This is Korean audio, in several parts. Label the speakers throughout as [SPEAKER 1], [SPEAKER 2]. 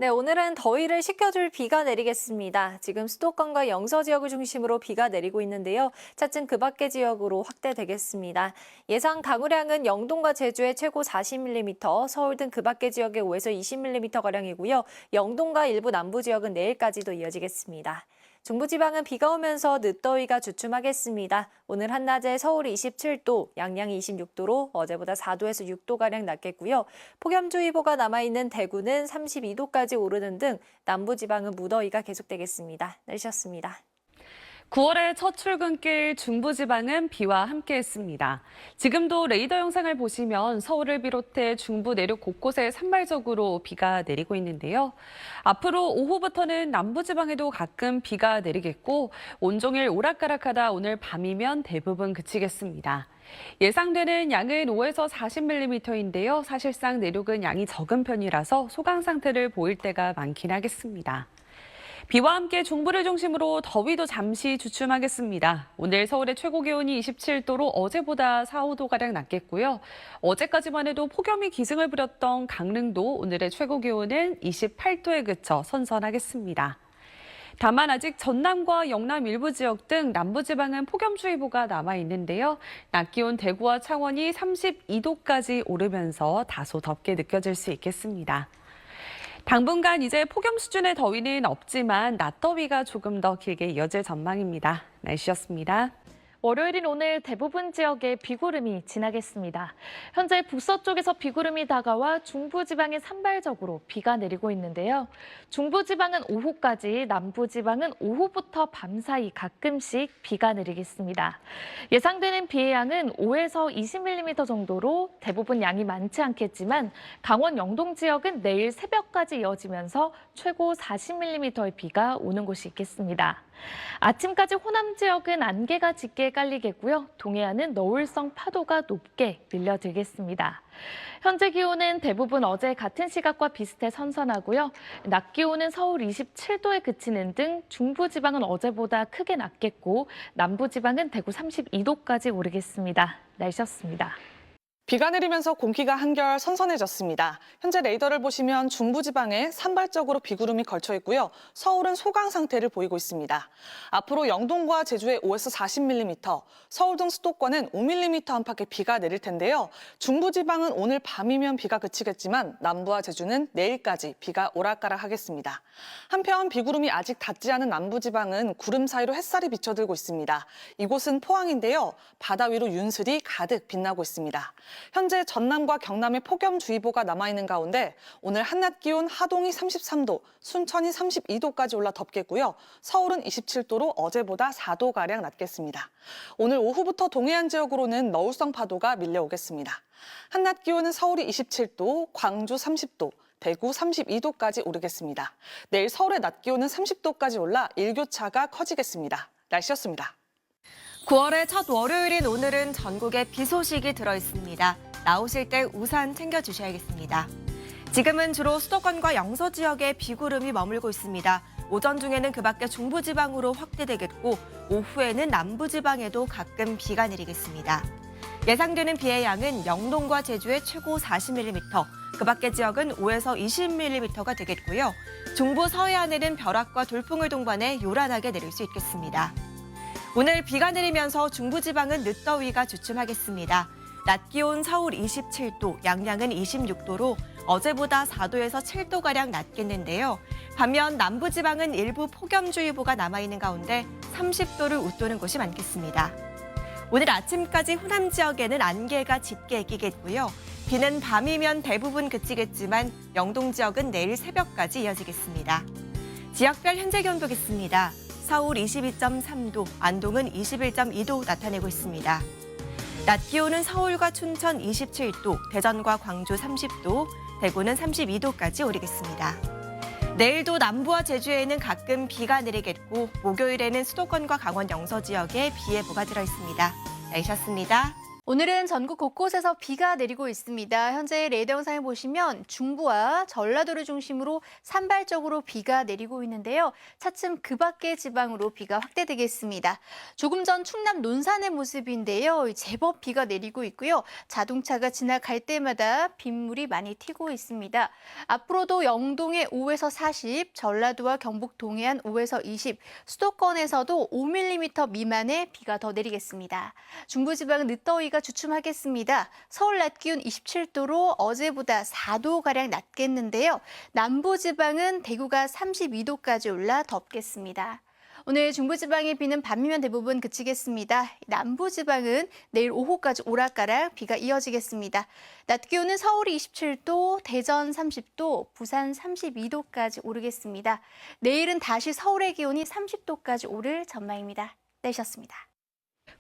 [SPEAKER 1] 네, 오늘은 더위를 식혀줄 비가 내리겠습니다. 지금 수도권과 영서 지역을 중심으로 비가 내리고 있는데요. 차츰 그 밖의 지역으로 확대되겠습니다. 예상 강우량은 영동과 제주에 최고 40mm, 서울 등 그 밖의 지역에 5에서 20mm가량이고요. 영동과 일부 남부 지역은 내일까지도 이어지겠습니다. 중부지방은 비가 오면서 늦더위가 주춤하겠습니다. 오늘 한낮에 서울이 27도, 양양이 26도로 어제보다 4도에서 6도가량 낮겠고요. 폭염주의보가 남아있는 대구는 32도까지 오르는 등 남부지방은 무더위가 계속되겠습니다. 날씨였습니다.
[SPEAKER 2] 9월의 첫 출근길 중부지방은 비와 함께했습니다. 지금도 레이더 영상을 보시면 서울을 비롯해 중부 내륙 곳곳에 산발적으로 비가 내리고 있는데요. 앞으로 오후부터는 남부지방에도 가끔 비가 내리겠고 온종일 오락가락하다 오늘 밤이면 대부분 그치겠습니다. 예상되는 양은 5에서 40mm인데요. 사실상 내륙은 양이 적은 편이라서 소강 상태를 보일 때가 많긴 하겠습니다. 비와 함께 중부를 중심으로 더위도 잠시 주춤하겠습니다. 오늘 서울의 최고 기온이 27도로 어제보다 4, 5도가량 낮겠고요. 어제까지만 해도 폭염이 기승을 부렸던 강릉도 오늘의 최고 기온은 28도에 그쳐 선선하겠습니다. 다만 아직 전남과 영남 일부 지역 등 남부지방은 폭염주의보가 남아있는데요. 낮 기온 대구와 창원이 32도까지 오르면서 다소 덥게 느껴질 수 있겠습니다. 당분간 이제 폭염 수준의 더위는 없지만 낮더위가 조금 더 길게 이어질 전망입니다. 날씨였습니다.
[SPEAKER 3] 월요일인 오늘 대부분 지역에 비구름이 지나겠습니다. 현재 북서쪽에서 비구름이 다가와 중부지방에 산발적으로 비가 내리고 있는데요. 중부지방은 오후까지, 남부지방은 오후부터 밤사이 가끔씩 비가 내리겠습니다. 예상되는 비의 양은 5에서 20mm 정도로 대부분 양이 많지 않겠지만 강원 영동 지역은 내일 새벽까지 이어지면서 최고 40mm의 비가 오는 곳이 있겠습니다. 아침까지 호남 지역은 안개가 짙게 깔리겠고요. 동해안은 너울성 파도가 높게 밀려들겠습니다. 현재 기온은 대부분 어제 같은 시각과 비슷해 선선하고요. 낮 기온은 서울 27도에 그치는 등 중부지방은 어제보다 크게 낮겠고 남부지방은 대구 32도까지 오르겠습니다. 날씨였습니다.
[SPEAKER 4] 비가 내리면서 공기가 한결 선선해졌습니다. 현재 레이더를 보시면 중부지방에 산발적으로 비구름이 걸쳐 있고요. 서울은 소강 상태를 보이고 있습니다. 앞으로 영동과 제주에 5에서 40mm, 서울 등 수도권은 5mm 안팎의 비가 내릴 텐데요. 중부지방은 오늘 밤이면 비가 그치겠지만 남부와 제주는 내일까지 비가 오락가락하겠습니다. 한편 비구름이 아직 닿지 않은 남부지방은 구름 사이로 햇살이 비쳐들고 있습니다. 이곳은 포항인데요. 바다 위로 윤슬이 가득 빛나고 있습니다. 현재 전남과 경남에 폭염주의보가 남아있는 가운데 오늘 한낮 기온 하동이 33도, 순천이 32도까지 올라 덥겠고요. 서울은 27도로 어제보다 4도가량 낮겠습니다. 오늘 오후부터 동해안 지역으로는 너울성 파도가 밀려오겠습니다. 한낮 기온은 서울이 27도, 광주 30도, 대구 32도까지 오르겠습니다. 내일 서울의 낮 기온은 30도까지 올라 일교차가 커지겠습니다. 날씨였습니다.
[SPEAKER 5] 9월의 첫 월요일인 오늘은 전국에 비 소식이 들어있습니다. 나오실 때 우산 챙겨주셔야겠습니다. 지금은 주로 수도권과 영서 지역에 비구름이 머물고 있습니다. 오전 중에는 그 밖에 중부지방으로 확대되겠고 오후에는 남부지방에도 가끔 비가 내리겠습니다. 예상되는 비의 양은 영동과 제주에 최고 40mm, 그 밖의 지역은 5에서 20mm가 되겠고요. 중부 서해안에는 벼락과 돌풍을 동반해 요란하게 내릴 수 있겠습니다. 오늘 비가 내리면서 중부지방은 늦더위가 주춤하겠습니다. 낮 기온 서울 27도, 양양은 26도로 어제보다 4도에서 7도가량 낮겠는데요. 반면 남부지방은 일부 폭염주의보가 남아있는 가운데 30도를 웃도는 곳이 많겠습니다. 오늘 아침까지 호남 지역에는 안개가 짙게 끼겠고요. 비는 밤이면 대부분 그치겠지만 영동 지역은 내일 새벽까지 이어지겠습니다. 지역별 현재 기온 보겠습니다. 서울 22.3도, 안동은 21.2도 나타내고 있습니다. 낮 기온은 서울과 춘천 27도, 대전과 광주 30도, 대구는 32도까지 오르겠습니다. 내일도 남부와 제주에는 가끔 비가 내리겠고 목요일에는 수도권과 강원 영서 지역에 비 예보가 들어 있습니다. 날씨였습니다.
[SPEAKER 6] 오늘은 전국 곳곳에서 비가 내리고 있습니다. 현재 레이더 영상을 보시면 중부와 전라도를 중심으로 산발적으로 비가 내리고 있는데요. 차츰 그 밖의 지방으로 비가 확대되겠습니다. 조금 전 충남 논산의 모습인데요. 제법 비가 내리고 있고요. 자동차가 지나갈 때마다 빗물이 많이 튀고 있습니다. 앞으로도 영동에 5에서 40, 전라도와 경북 동해안 5에서 20, 수도권에서도 5mm 미만의 비가 더 내리겠습니다. 중부지방은 늦더위가 주춤하겠습니다. 서울 낮 기온 27도로 어제보다 4도가량 낮겠는데요. 남부지방은 대구가 32도까지 올라 덥겠습니다. 오늘 중부지방의 비는 밤이면 대부분 그치겠습니다. 남부지방은 내일 오후까지 오락가락 비가 이어지겠습니다. 낮 기온은 서울이 27도, 대전 30도, 부산 32도까지 오르겠습니다. 내일은 다시 서울의 기온이 30도까지 오를 전망입니다. 내셨습니다.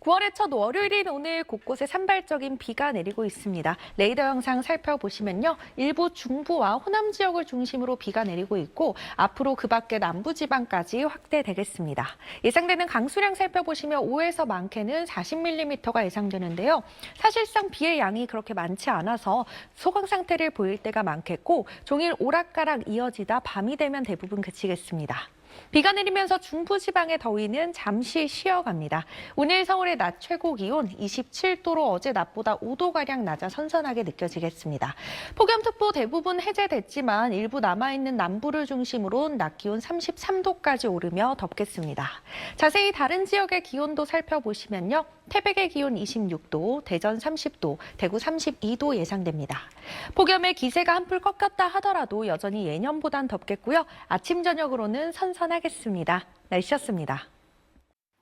[SPEAKER 7] 9월의 첫 월요일인 오늘 곳곳에 산발적인 비가 내리고 있습니다. 레이더 영상 살펴보시면요. 일부 중부와 호남 지역을 중심으로 비가 내리고 있고 앞으로 그 밖의 남부지방까지 확대되겠습니다. 예상되는 강수량 살펴보시면 5에서 많게는 40mm가 예상되는데요. 사실상 비의 양이 그렇게 많지 않아서 소강 상태를 보일 때가 많겠고 종일 오락가락 이어지다 밤이 되면 대부분 그치겠습니다. 비가 내리면서 중부지방의 더위는 잠시 쉬어갑니다. 오늘 서울의 낮 최고 기온 27도로 어제 낮보다 5도가량 낮아 선선하게 느껴지겠습니다. 폭염특보 대부분 해제됐지만 일부 남아있는 남부를 중심으로 낮 기온 33도까지 오르며 덥겠습니다. 자세히 다른 지역의 기온도 살펴보시면요. 태백의 기온 26도, 대전 30도, 대구 32도 예상됩니다. 폭염의 기세가 한풀 꺾였다 하더라도 여전히 예년보단 덥겠고요. 아침, 저녁으로는 선선하겠습니다. 날씨였습니다.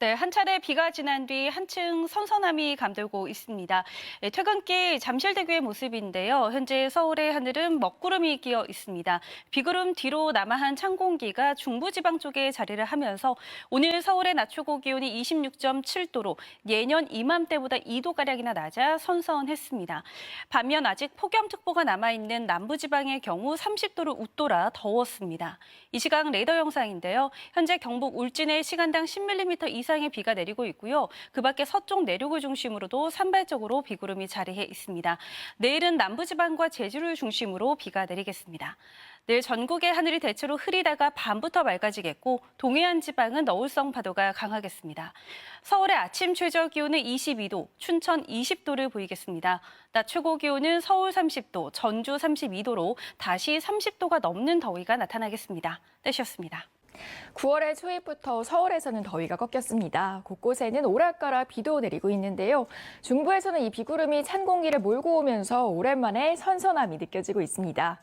[SPEAKER 8] 네, 한 차례 비가 지난 뒤 한층 선선함이 감돌고 있습니다. 퇴근길 잠실대교의 모습인데요. 현재 서울의 하늘은 먹구름이 끼어 있습니다. 비구름 뒤로 남하한 찬 공기가 중부지방 쪽에 자리를 하면서 오늘 서울의 낮 최고 기온이 26.7도로 예년 이맘때보다 2도가량이나 낮아 선선했습니다. 반면 아직 폭염특보가 남아있는 남부지방의 경우 30도를 웃돌아 더웠습니다. 이 시각 레이더 영상인데요. 현재 경북 울진에 시간당 10mm 이상의 비가 내리고 있고요. 그 밖에 서쪽 내륙을 중심으로도 산발적으로 비구름이 자리해 있습니다. 내일은 남부지방과 제주를 중심으로 비가 내리겠습니다. 내일 전국의 하늘이 대체로 흐리다가 밤부터 맑아지겠고 동해안 지방은 너울성 파도가 강하겠습니다. 서울의 아침 최저 기온은 22도, 춘천 20도를 보이겠습니다. 낮 최고 기온은 서울 30도, 전주 32도로 다시 30도가 넘는 더위가 나타나겠습니다. 때셨습니다.
[SPEAKER 9] 9월의 초입부터 서울에서는 더위가 꺾였습니다. 곳곳에는 오락가락 비도 내리고 있는데요. 중부에서는 이 비구름이 찬 공기를 몰고 오면서 오랜만에 선선함이 느껴지고 있습니다.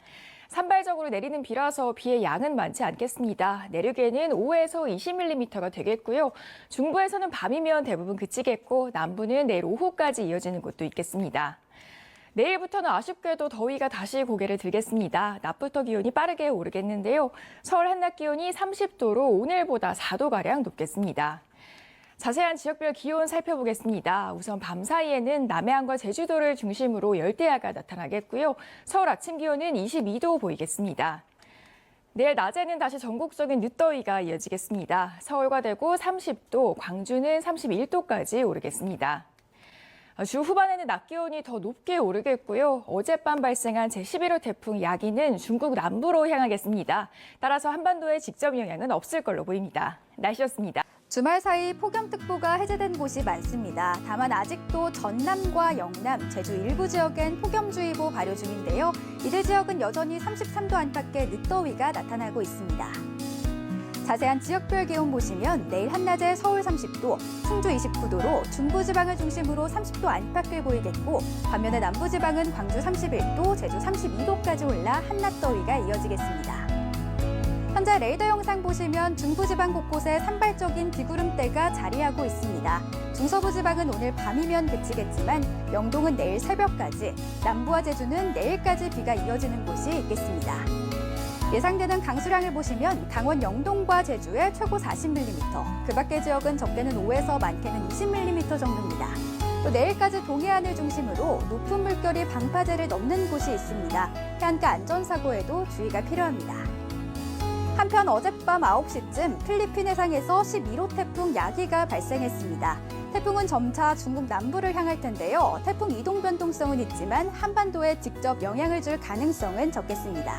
[SPEAKER 9] 산발적으로 내리는 비라서 비의 양은 많지 않겠습니다. 내륙에는 5에서 20mm가 되겠고요. 중부에서는 밤이면 대부분 그치겠고 남부는 내일 오후까지 이어지는 곳도 있겠습니다. 내일부터는 아쉽게도 더위가 다시 고개를 들겠습니다. 낮부터 기온이 빠르게 오르겠는데요. 서울 한낮 기온이 30도로 오늘보다 4도가량 높겠습니다. 자세한 지역별 기온 살펴보겠습니다. 우선 밤 사이에는 남해안과 제주도를 중심으로 열대야가 나타나겠고요. 서울 아침 기온은 22도 보이겠습니다. 내일 낮에는 다시 전국적인 늦더위가 이어지겠습니다. 서울과 대구 30도, 광주는 31도까지 오르겠습니다. 주 후반에는 낮 기온이 더 높게 오르겠고요. 어젯밤 발생한 제11호 태풍 야기는 중국 남부로 향하겠습니다. 따라서 한반도에 직접 영향은 없을 걸로 보입니다. 날씨였습니다.
[SPEAKER 10] 주말 사이 폭염특보가 해제된 곳이 많습니다. 다만 아직도 전남과 영남, 제주 일부 지역엔 폭염주의보 발효 중인데요. 이들 지역은 여전히 33도 안팎의 늦더위가 나타나고 있습니다. 자세한 지역별 기온 보시면 내일 한낮에 서울 30도, 충주 29도로 중부지방을 중심으로 30도 안팎을 보이겠고 반면에 남부지방은 광주 31도, 제주 32도까지 올라 한낮 더위가 이어지겠습니다. 현재 레이더 영상 보시면 중부지방 곳곳에 산발적인 비구름대가 자리하고 있습니다. 중서부 지방은 오늘 밤이면 그치겠지만 영동은 내일 새벽까지, 남부와 제주는 내일까지 비가 이어지는 곳이 있겠습니다. 예상되는 강수량을 보시면 강원 영동과 제주에 최고 40mm, 그 밖의 지역은 적게는 5에서 많게는 20mm 정도입니다. 또 내일까지 동해안을 중심으로 높은 물결이 방파제를 넘는 곳이 있습니다. 해안가 안전사고에도 주의가 필요합니다. 한편 어젯밤 9시쯤 필리핀 해상에서 11호 태풍 야기가 발생했습니다. 태풍은 점차 중국 남부를 향할 텐데요. 태풍 이동 변동성은 있지만 한반도에 직접 영향을 줄 가능성은 적겠습니다.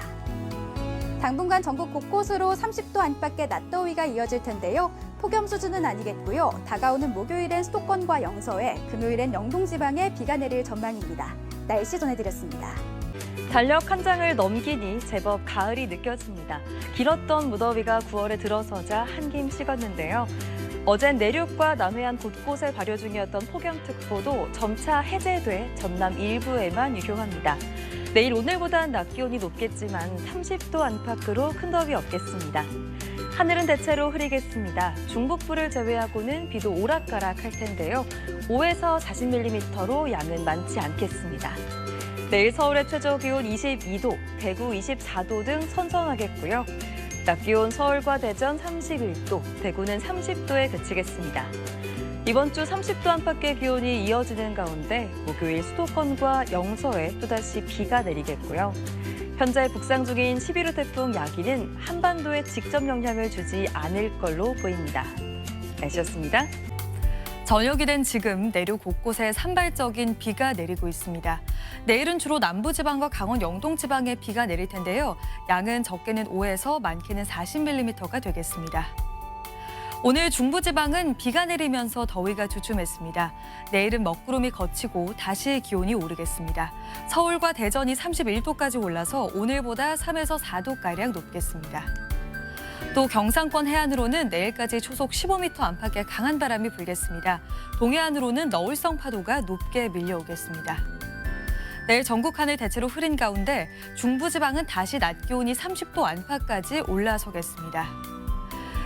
[SPEAKER 10] 당분간 전국 곳곳으로 30도 안팎의 낮더위가 이어질 텐데요. 폭염 수준은 아니겠고요. 다가오는 목요일엔 수도권과 영서에, 금요일엔 영동 지방에 비가 내릴 전망입니다. 날씨 전해드렸습니다.
[SPEAKER 11] 달력 한 장을 넘기니 제법 가을이 느껴집니다. 길었던 무더위가 9월에 들어서자 한김 식었는데요. 어젠 내륙과 남해안 곳곳에 발효 중이었던 폭염특보도 점차 해제돼 전남 일부에만 유효합니다. 내일 오늘보단 낮 기온이 높겠지만 30도 안팎으로 큰 더위 없겠습니다. 하늘은 대체로 흐리겠습니다. 중북부를 제외하고는 비도 오락가락 할 텐데요. 5에서 40mm로 양은 많지 않겠습니다. 내일 서울의 최저 기온 22도, 대구 24도 등 선선하겠고요. 낮 기온 서울과 대전 31도, 대구는 30도에 그치겠습니다. 이번 주 30도 안팎의 기온이 이어지는 가운데 목요일 수도권과 영서에 또다시 비가 내리겠고요. 현재 북상 중인 11호 태풍 야기는 한반도에 직접 영향을 주지 않을 걸로 보입니다. 날씨였습니다. 저녁이 된 지금 내륙 곳곳에 산발적인 비가 내리고 있습니다. 내일은 주로 남부지방과 강원 영동지방에 비가 내릴 텐데요. 양은 적게는 5에서 많게는 40mm가 되겠습니다. 오늘 중부지방은 비가 내리면서 더위가 주춤했습니다. 내일은 먹구름이 걷히고 다시 기온이 오르겠습니다. 서울과 대전이 31도까지 올라서 오늘보다 3에서 4도가량 높겠습니다. 또 경상권 해안으로는 내일까지 초속 15m 안팎의 강한 바람이 불겠습니다. 동해안으로는 너울성 파도가 높게 밀려오겠습니다. 내일 전국 하늘 대체로 흐린 가운데 중부지방은 다시 낮 기온이 30도 안팎까지 올라서겠습니다.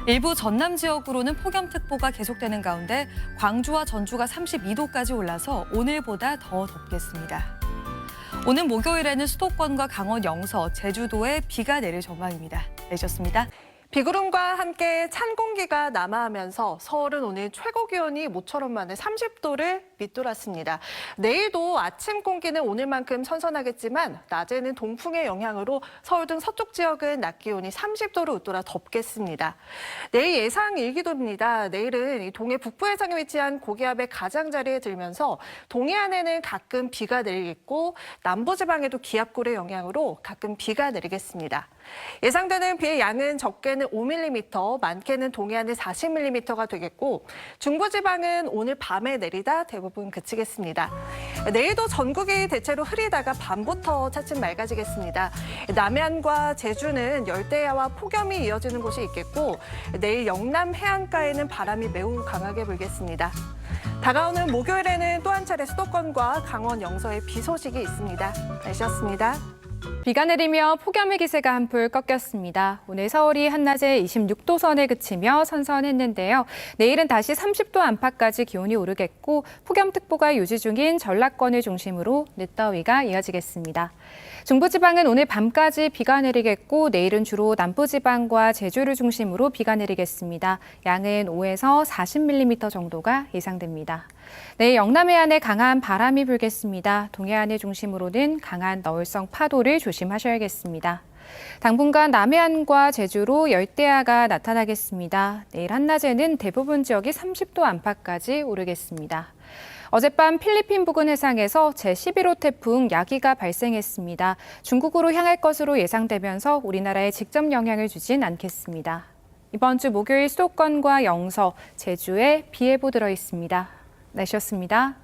[SPEAKER 11] 일부 전남 지역으로는 폭염특보가 계속되는 가운데 광주와 전주가 32도까지 올라서 오늘보다 더 덥겠습니다. 오늘 목요일에는 수도권과 강원 영서, 제주도에 비가 내릴 전망입니다. 내셨습니다.
[SPEAKER 7] 비구름과 함께 찬 공기가 남하하면서 서울은 오늘 최고 기온이 모처럼 만에 30도를 밑돌았습니다. 내일도 아침 공기는 오늘만큼 선선하겠지만 낮에는 동풍의 영향으로 서울 등 서쪽 지역은 낮 기온이 30도로 웃돌아 덥겠습니다. 내일 예상 일기도입니다. 내일은 이 동해 북부 해상에 위치한 고기압의 가장자리에 들면서 동해안에는 가끔 비가 내리겠고 남부지방에도 기압골의 영향으로 가끔 비가 내리겠습니다. 예상되는 비의 양은 적게는 5mm, 많게는 동해안에 40mm가 되겠고 중부지방은 오늘 밤에 내리다 대부분 그치겠습니다. 내일도 전국이 대체로 흐리다가 밤부터 차츰 맑아지겠습니다. 남해안과 제주는 열대야와 폭염이 이어지는 곳이 있겠고 내일 영남 해안가에는 바람이 매우 강하게 불겠습니다. 다가오는 목요일에는 또 한 차례 수도권과 강원 영서에 비 소식이 있습니다. 날씨였습니다.
[SPEAKER 12] 비가 내리며 폭염의 기세가 한풀 꺾였습니다. 오늘 서울이 한낮에 26도 선에 그치며 선선했는데요. 내일은 다시 30도 안팎까지 기온이 오르겠고 폭염특보가 유지 중인 전라권을 중심으로 늦더위가 이어지겠습니다. 중부지방은 오늘 밤까지 비가 내리겠고 내일은 주로 남부지방과 제주를 중심으로 비가 내리겠습니다. 양은 5에서 40mm 정도가 예상됩니다. 내일 영남 해안에 강한 바람이 불겠습니다. 동해안을 중심으로는 강한 너울성 파도를 조심하셔야겠습니다. 당분간 남해안과 제주로 열대야가 나타나겠습니다. 내일 한낮에는 대부분 지역이 30도 안팎까지 오르겠습니다. 어젯밤 필리핀 부근 해상에서 제11호 태풍 야기가 발생했습니다. 중국으로 향할 것으로 예상되면서 우리나라에 직접 영향을 주진 않겠습니다. 이번 주 목요일 수도권과 영서, 제주에 비 예보 들어 있습니다. 날씨였습니다.